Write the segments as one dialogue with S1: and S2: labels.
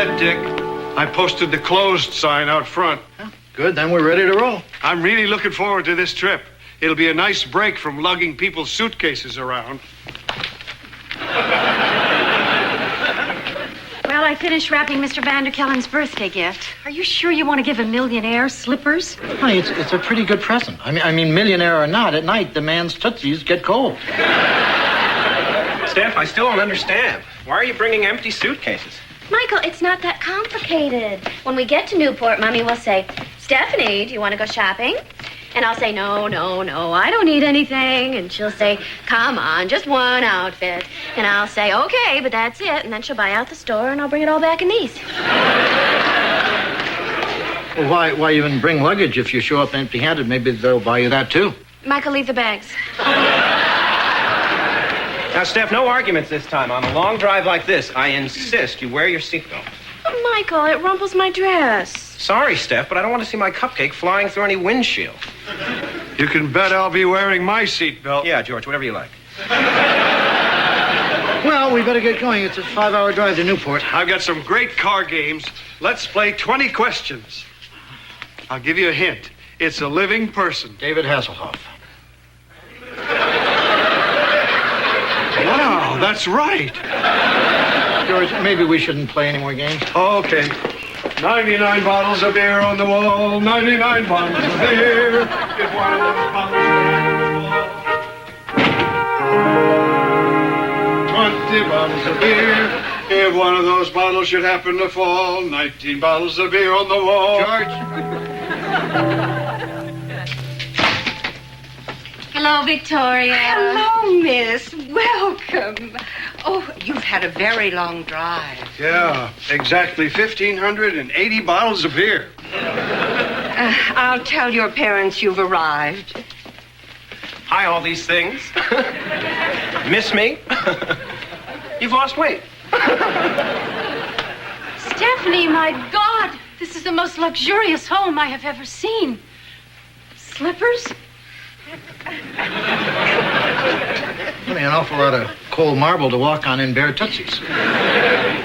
S1: bed, Dick. I posted the closed sign out front.
S2: Good, then we're ready to roll.
S1: I'm really looking forward to this trip. It'll be a nice break from lugging people's suitcases around.
S3: Well, I finished wrapping Mr. Vanderkellen's birthday gift. Are you sure you want to give a millionaire slippers?
S2: Honey, it's a pretty good present. I mean, millionaire or not, at night the man's tootsies get cold.
S4: Steph, I still don't understand. Why are you bringing empty suitcases?
S5: Michael, it's not that complicated. When we get to Newport, Mommy will say, Stephanie, do you want to go shopping? And I'll say, no, I don't need anything. And she'll say, come on, just one outfit. And I'll say, okay, but that's it. And then she'll buy out the store, and I'll bring it all back in these.
S2: Well, why even bring luggage if you show up empty-handed? Maybe they'll buy you that, too.
S3: Michael, leave the bags.
S4: Now, Steph, no arguments this time. On a long drive like this, I insist you wear your seatbelt.
S5: Oh, Michael, it rumples my dress.
S4: Sorry, Steph, but I don't want to see my cupcake flying through any windshield.
S1: You can bet I'll be wearing my seatbelt.
S4: Yeah, George, whatever you like.
S2: Well, we better get going. It's a 5-hour drive to Newport.
S1: I've got some great car games. Let's play 20 questions. I'll give you a hint. It's a living person.
S2: David Hasselhoff.
S1: Wow, that's right.
S2: George, maybe we shouldn't play any more games.
S1: Okay. 99 bottles of beer on the wall. 99 bottles of beer. If one of those bottles should happen to fall. 20 bottles of beer. If one of those bottles should happen to fall. 19 bottles of beer on the wall.
S2: George.
S3: Hello, Victoria.
S6: Hello, miss. Welcome. Oh, you've had a very long drive.
S1: Yeah, exactly 1,580 bottles of beer.
S6: I'll tell your parents you've arrived.
S4: Hi, all these things. Miss me? You've lost weight.
S3: Stephanie, my God. This is the most luxurious home I have ever seen. Slippers?
S2: Honey, an awful lot of cold marble to walk on in bare tootsies.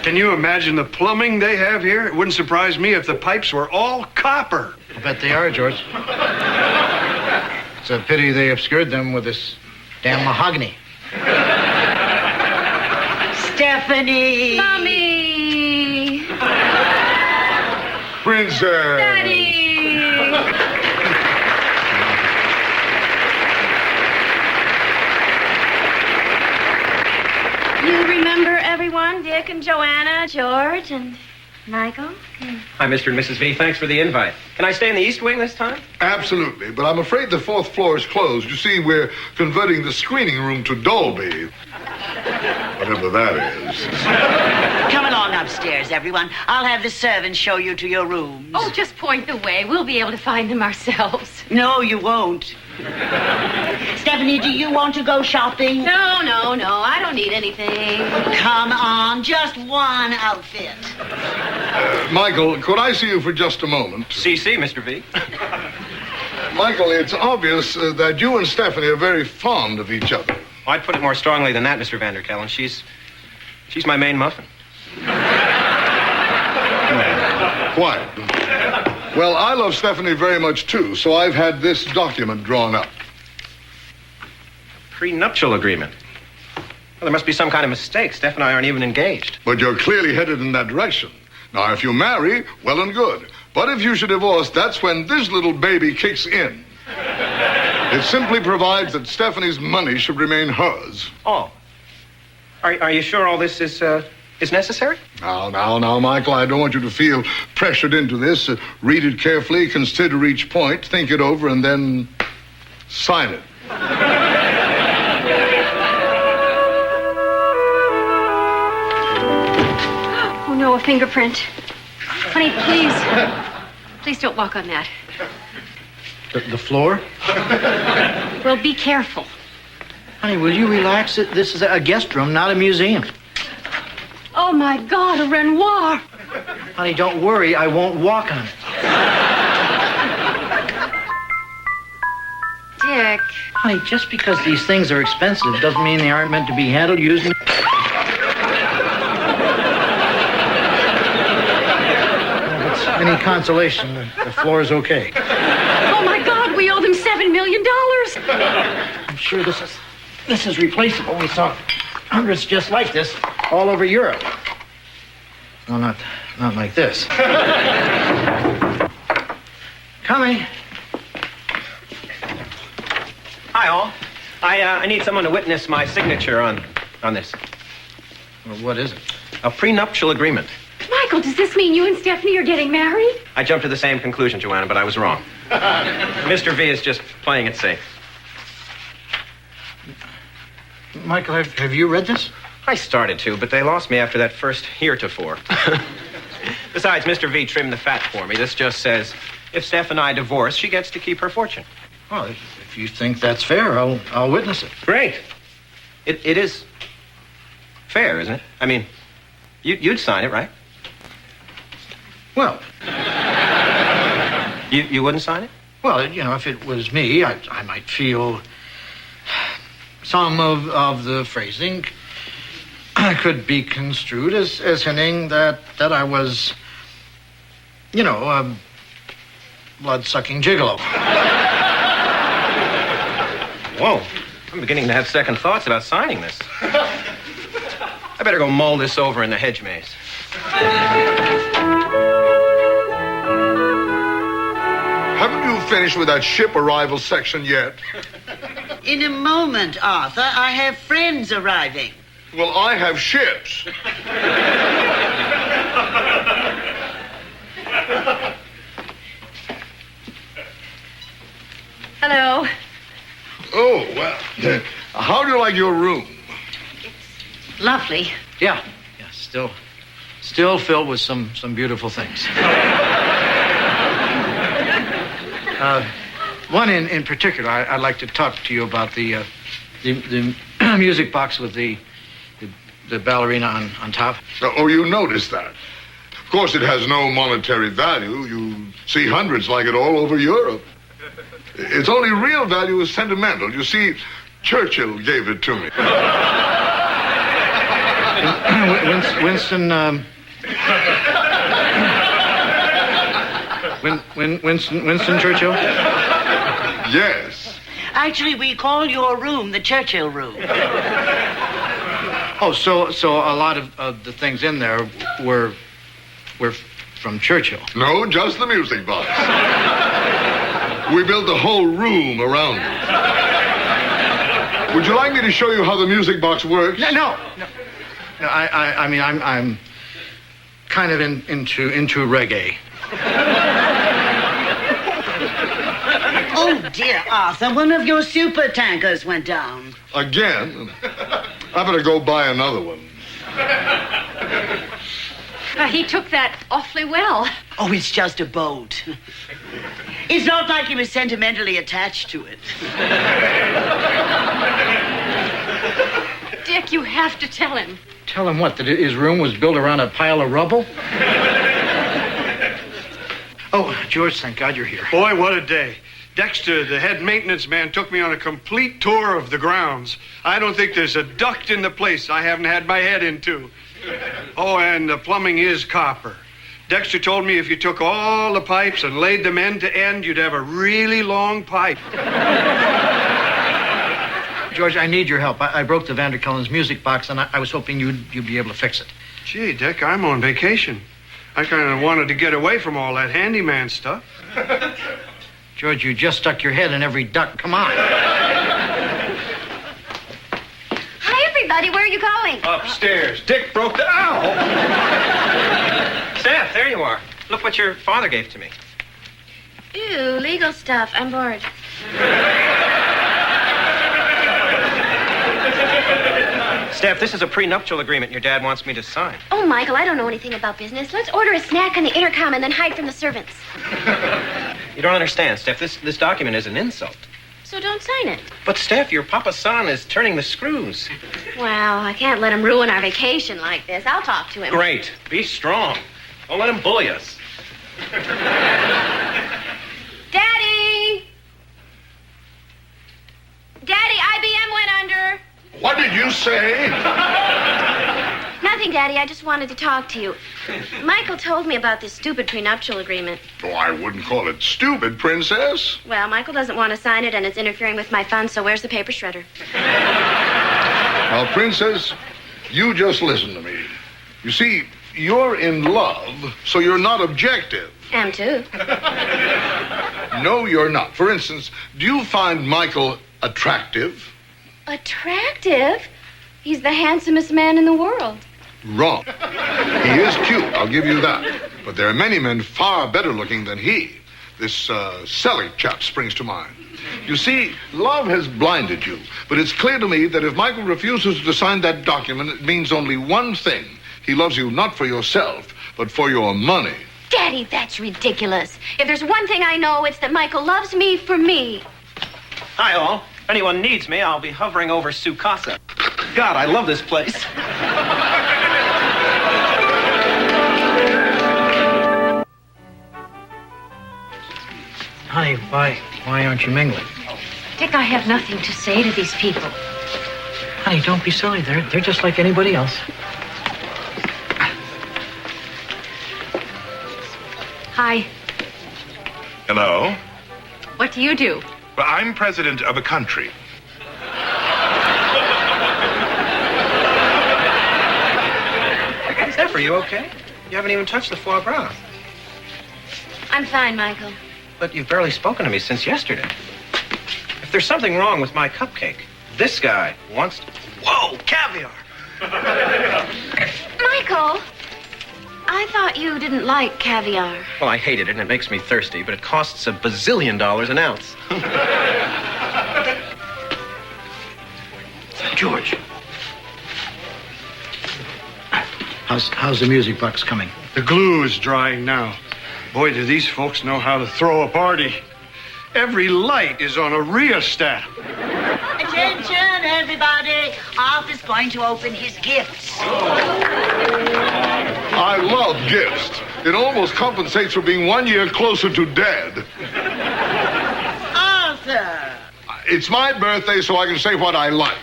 S1: Can you imagine the plumbing they have here? It wouldn't surprise me if the pipes were all copper.
S2: I bet they are, George. It's a pity they obscured them with this damn mahogany.
S6: Stephanie!
S3: Mommy!
S7: Princess!
S3: Daddy! You remember everyone? Dick and Joanna, George and Michael?
S4: Hi, Mr. and Mrs. V. Thanks for the invite. Can I stay in the East Wing this time?
S7: Absolutely, but I'm afraid the 4th floor is closed. You see, we're converting the screening room to Dolby. Whatever that is.
S8: Come along upstairs, everyone. I'll have the servants show you to your rooms.
S3: Oh, just point the way. We'll be able to find them ourselves.
S8: No, you won't. Stephanie, do you want to go shopping?
S3: No. I don't need anything.
S8: Come on, just one outfit.
S7: Michael, could I see you for just a moment?
S4: CC, Mr. V.
S7: Michael, it's obvious that you and Stephanie are very fond of each other.
S4: Well, I'd put it more strongly than that, Mr. Vanderkellen. She's my main muffin.
S7: Quiet. Well, I love Stephanie very much, too, so I've had this document drawn up.
S4: Prenuptial agreement. Well, there must be some kind of mistake. Steph and I aren't even engaged.
S7: But you're clearly headed in that direction. Now, if you marry, well and good. But if you should divorce, that's when this little baby kicks in. It simply provides that Stephanie's money should remain hers.
S4: Oh. Are you sure all this is necessary?
S7: Now, Michael, I don't want you to feel pressured into this. Read it carefully, consider each point, think it over, and then sign it.
S3: Oh, no, a fingerprint. Honey, please don't walk on that.
S2: The floor?
S3: Well, be careful.
S2: Honey, will you relax? This is a guest room, not a museum.
S3: Oh, my God, a Renoir.
S2: Honey, don't worry. I won't walk on it.
S3: Dick.
S2: Honey, just because these things are expensive doesn't mean they aren't meant to be handled using... any consolation, the floor is okay.
S3: Oh, my God, we owe them $7 million.
S2: I'm sure this is replaceable. We saw hundreds just like this all over Europe. No, not like this. Coming.
S4: Hi, all. I need someone to witness my signature on this.
S2: Well, what is it?
S4: A prenuptial agreement.
S3: Michael, does this mean you and Stephanie are getting married?
S4: I jumped to the same conclusion, Joanna, but I was wrong. Mr. V is just playing it safe.
S2: Michael, have you read this?
S4: I started to, but they lost me after that first heretofore. Besides, Mr. V trimmed the fat for me. This just says, if Steph and I divorce, she gets to keep her fortune.
S2: Well, if you think that's fair, I'll witness it.
S4: Great. It is fair, isn't it? I mean, you'd sign it, right?
S2: Well,
S4: You wouldn't sign it?
S2: well, if it was me, I might feel some of the phrasing could be construed as hinting that I was, a blood-sucking gigolo.
S4: Whoa. I'm beginning to have second thoughts about signing this. I better go mull this over in the hedge maze.
S7: Haven't you finished with that ship arrival section yet?
S8: In a moment, Arthur. I have friends arriving.
S7: Well, I have ships.
S3: Hello.
S7: Oh, well. How do you like your room?
S3: Lovely.
S2: Yeah, still filled with some beautiful things. One in particular, I'd like to talk to you about the music box with the ballerina on top.
S7: Oh, you noticed that. Of course, it has no monetary value. You see hundreds like it all over Europe. Its only real value is sentimental. You see, Churchill gave it to me.
S2: Winston Churchill?
S7: Yes.
S8: Actually, we call your room the Churchill room.
S2: Oh, so a lot of the things in there were from Churchill.
S7: No, just the music box. We built the whole room around it. Would you like me to show you how the music box works?
S2: No. I mean, I'm kind of into reggae.
S8: Oh, dear, Arthur. One of your super tankers went down.
S7: Again? I better go buy another one.
S3: He took that awfully well.
S8: Oh, it's just a boat. It's not like he was sentimentally attached to it.
S3: Dick, you have to tell him.
S2: Tell him what? That his room was built around a pile of rubble? Oh, George, thank God you're here.
S1: Boy, what a day. Dexter, the head maintenance man, took me on a complete tour of the grounds. I don't think there's a duct in the place I haven't had my head into. Oh, and the plumbing is copper. Dexter told me if you took all the pipes and laid them end to end, you'd have a really long pipe.
S2: George, I need your help. I broke the Vanderkellen's music box, and I was hoping you'd be able to fix it.
S1: Gee, Dick, I'm on vacation. I kind of wanted to get away from all that handyman stuff.
S2: George, you just stuck your head in every duct. Come on.
S5: Hi, everybody. Where are you going?
S4: Upstairs. Dick broke the... Ow! Steph, there you are. Look what your father gave to me.
S5: Ew, legal stuff. I'm bored.
S4: Steph, this is a prenuptial agreement your dad wants me to sign.
S5: Oh, Michael, I don't know anything about business. Let's order a snack on the intercom and then hide from the servants.
S4: You don't understand, Steph. This document is an insult.
S5: So don't sign it.
S4: But, Steph, your Papa San is turning the screws.
S5: Well, I can't let him ruin our vacation like this. I'll talk to him.
S4: Great. Be strong. Don't let him bully us.
S5: Daddy! Daddy, IBM went under.
S7: What did you say?
S5: Nothing. Nothing, Daddy. I just wanted to talk to you. Michael told me about this stupid prenuptial agreement.
S7: Oh, I wouldn't call it stupid, Princess.
S5: Well, Michael doesn't want to sign it, and it's interfering with my fun, so where's the paper shredder?
S7: Now, Princess, you just listen to me. You see, you're in love, so you're not objective.
S5: Am too.
S7: No, you're not. For instance, do you find Michael attractive?
S5: Attractive? He's the handsomest man in the world.
S7: Wrong. He is cute, I'll give you that. But there are many men far better looking than he. This Selig chap springs to mind. You see, love has blinded you. But it's clear to me that if Michael refuses to sign that document, it means only one thing. He loves you not for yourself, but for your money.
S5: Daddy, that's ridiculous. If there's one thing I know, it's that Michael loves me for me.
S4: Hi, all. If anyone needs me, I'll be hovering over Sukasa. God, I love this place.
S2: Honey, why aren't you mingling?
S3: Dick, I have nothing to say to these people.
S2: Honey, don't be silly. They're just like anybody else.
S3: Hi.
S9: Hello?
S3: What do you do?
S9: Well, I'm president of a country.
S4: Steph, are you okay? You haven't even touched the foie gras.
S5: I'm fine, Michael.
S4: But you've barely spoken to me since yesterday. If there's something wrong with my cupcake, this guy wants to... Whoa, caviar!
S5: Michael! I thought you didn't like caviar.
S4: Well, I hated it, and it makes me thirsty, but it costs $1 bazillion an ounce.
S2: George. How's the music box coming?
S1: The glue is drying now. Boy, do these folks know how to throw a party. Every light is on a rheostat.
S8: Attention, everybody. Arthur's going to open his gifts.
S7: I love gifts. It almost compensates for being 1 year closer to dead.
S8: Arthur!
S7: It's my birthday, so I can say what I like.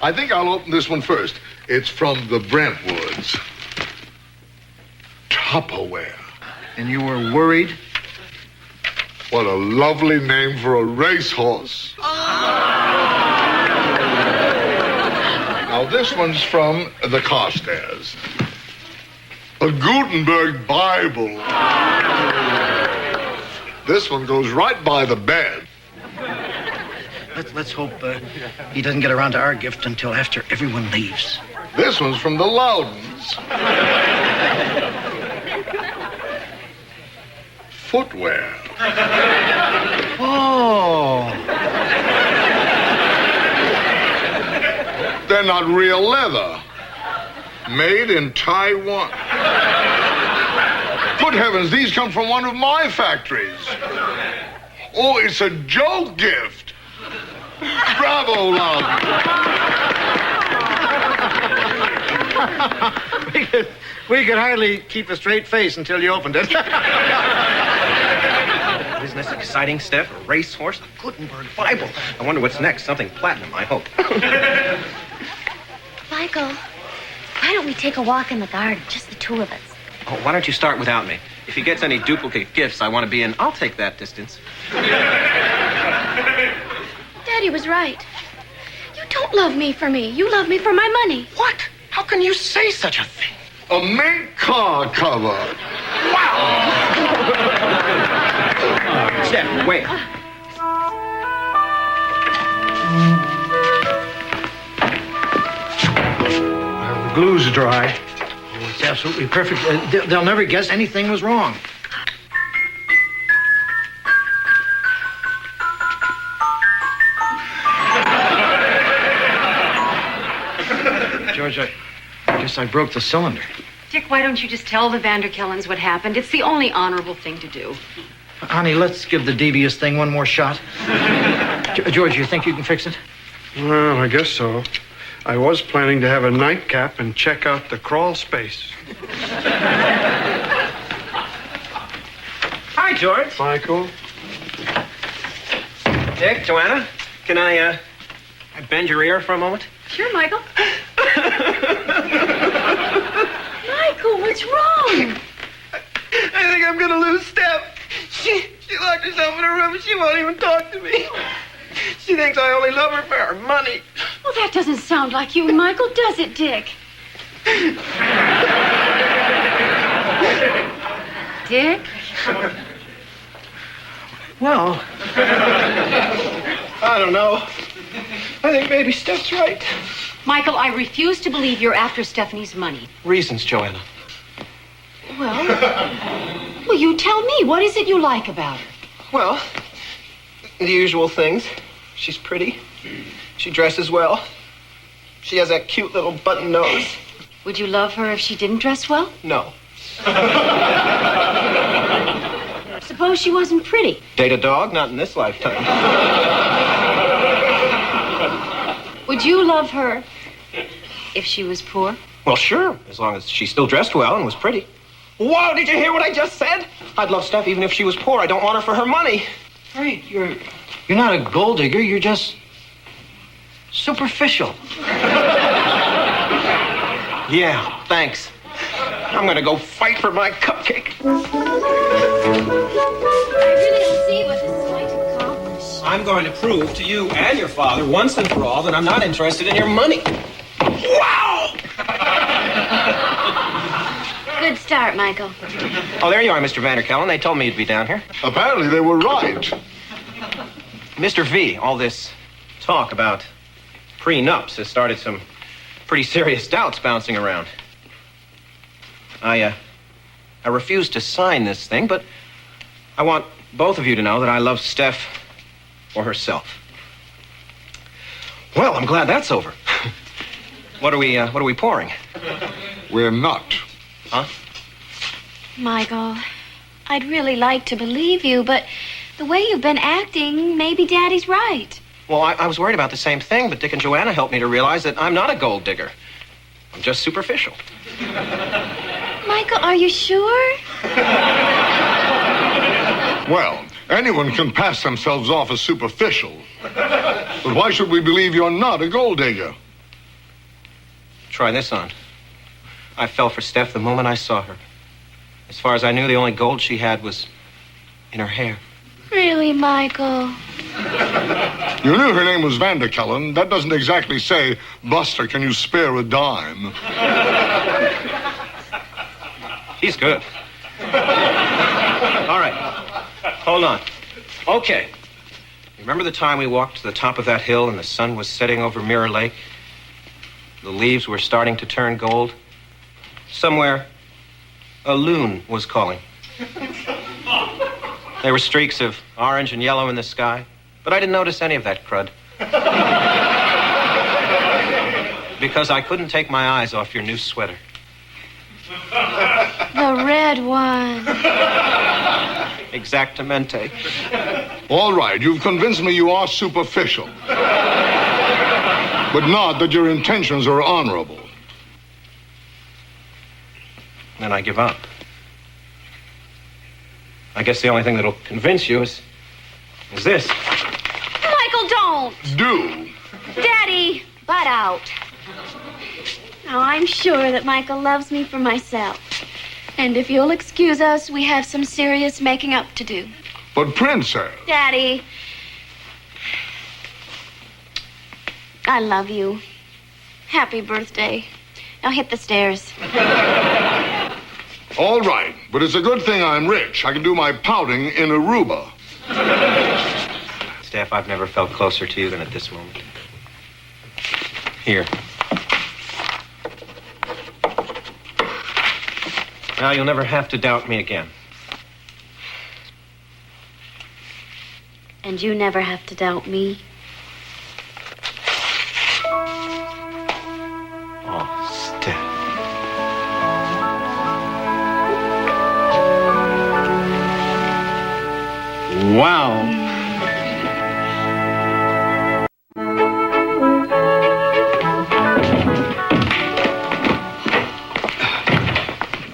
S7: I think I'll open this one first. It's from the Brentwoods. Tupperware.
S2: And you were worried?
S7: What a lovely name for a racehorse. Now, this one's from the Carstairs. A Gutenberg Bible. This one goes right by the bed.
S2: Let's hope he doesn't get around to our gift until after everyone leaves.
S7: This one's from the Loudons. Footwear.
S2: Oh.
S7: They're not real leather. Made in Taiwan. Good heavens, these come from one of my factories. Oh, it's a joke gift. Bravo, Loudon.
S2: We could hardly keep a straight face until you opened it.
S4: Isn't this exciting, Steph? A racehorse, a Gutenberg Bible. I wonder what's next. Something platinum, I hope.
S5: Michael, why don't we take a walk in the garden, just the two of us?
S4: Oh, why don't you start without me? If he gets any duplicate gifts I want to be in, I'll take that distance.
S5: Daddy was right. You don't love me for me. You love me for my money.
S4: What? How can you say such a thing?
S7: A mink car cover.
S4: Wow! Steph, wait.
S1: The glue's dry.
S2: Oh, it's absolutely perfect. They'll never guess anything was wrong. George, I guess I broke the cylinder.
S3: Dick, why don't you just tell the Vanderkellens what happened? It's the only honorable thing to do.
S2: Honey, let's give the devious thing one more shot. George, you think you can fix it?
S1: Well, I guess so. I was planning to have a nightcap and check out the crawl space.
S4: Hi, George.
S1: Michael?
S4: Dick, Joanna, can I bend your ear for a moment?
S3: Sure, Michael.
S4: gonna lose Steph. She locked herself in her room and she won't even talk to me. She thinks I only love her for her money.
S3: Well, that doesn't sound like you, Michael, does it, Dick? Dick?
S4: Well, I don't know. I think maybe Steph's right.
S3: Michael, I refuse to believe you're after Stephanie's money.
S4: Reasons, Joanna.
S3: Well, you tell me. What is it you like about her?
S4: Well, the usual things. She's pretty. She dresses well. She has that cute little button nose.
S3: Would you love her if she didn't dress well?
S4: No.
S3: Suppose she wasn't pretty.
S4: Date a dog? Not in this lifetime.
S3: Would you love her if she was poor?
S4: Well, sure, as long as she still dressed well and was pretty. Whoa, did you hear what I just said? I'd love Steph even if she was poor. I don't want her for her money.
S2: Frank, you're not a gold digger. You're just superficial.
S4: Yeah, thanks. I'm gonna go fight for my cupcake.
S5: I really don't see what this is going to accomplish.
S4: I'm going to prove to you and your father once and for all that I'm not interested in your money. Wow!
S5: Good start, Michael.
S4: Oh, there you are, Mr. Vanderkellen. They told me you'd be down here.
S7: Apparently they were right.
S4: Mr. V, all this talk about Pre Nups has started some pretty serious doubts bouncing around. I refuse to sign this thing, but I want both of you to know that I love Steph for herself. Well, I'm glad that's over. What are we pouring?
S7: We're not.
S4: Huh?
S5: Michael, I'd really like to believe you, but the way you've been acting, maybe Daddy's right.
S4: Well, I was worried about the same thing, but Dick and Joanna helped me to realize that I'm not a gold digger. I'm just superficial.
S5: Michael, are you sure?
S7: Well, anyone can pass themselves off as superficial. But why should we believe you're not a gold digger?
S4: Try this on. I fell for Steph the moment I saw her. As far as I knew, the only gold she had was in her hair.
S5: Really, Michael?
S7: You knew her name was Vanderkellen. That doesn't exactly say, Buster, can you spare a dime?
S4: He's good. All right. Hold on. Okay. Remember the time we walked to the top of that hill and the sun was setting over Mirror Lake? The leaves were starting to turn gold. Somewhere, a loon was calling. There were streaks of orange and yellow in the sky, but I didn't notice any of that crud. Because I couldn't take my eyes off your new sweater.
S5: The red one.
S4: Exactamente.
S7: All right, you've convinced me you are superficial. But not that your intentions are honorable.
S4: Then I give up. I guess the only thing that'll convince you is this.
S5: Michael, don't.
S7: Do.
S5: Daddy, butt out. Now, I'm sure that Michael loves me for myself. And if you'll excuse us, we have some serious making up to do.
S7: But, Princess...
S5: Daddy, I love you. Happy birthday. Now hit the stairs.
S7: All right, but it's a good thing I'm rich. I can do my pouting in Aruba.
S4: Steph, I've never felt closer to you than at this moment. Here. Now you'll never have to doubt me again.
S5: And you never have to doubt me.
S4: Oh, Steph. Wow.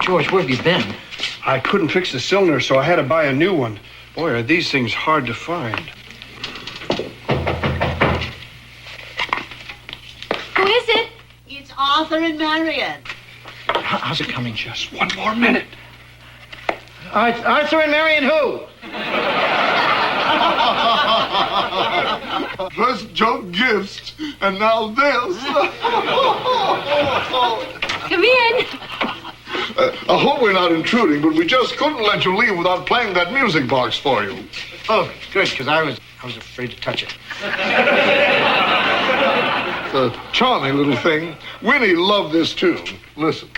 S2: George, where have you been?
S1: I couldn't fix the cylinder, so I had to buy a new one. Boy, are these things hard to find.
S5: Who is it?
S8: It's Arthur and Marion.
S2: How's it coming?
S1: Just one more minute.
S2: Arthur and Marion who?
S7: First joke gifts, and now this.
S3: Come in.
S7: I hope we're not intruding, but we just couldn't let you leave without playing that music box for you.
S2: Oh, good, because I was afraid to touch it.
S7: It's a charming little thing. Winnie loved this tune. Listen.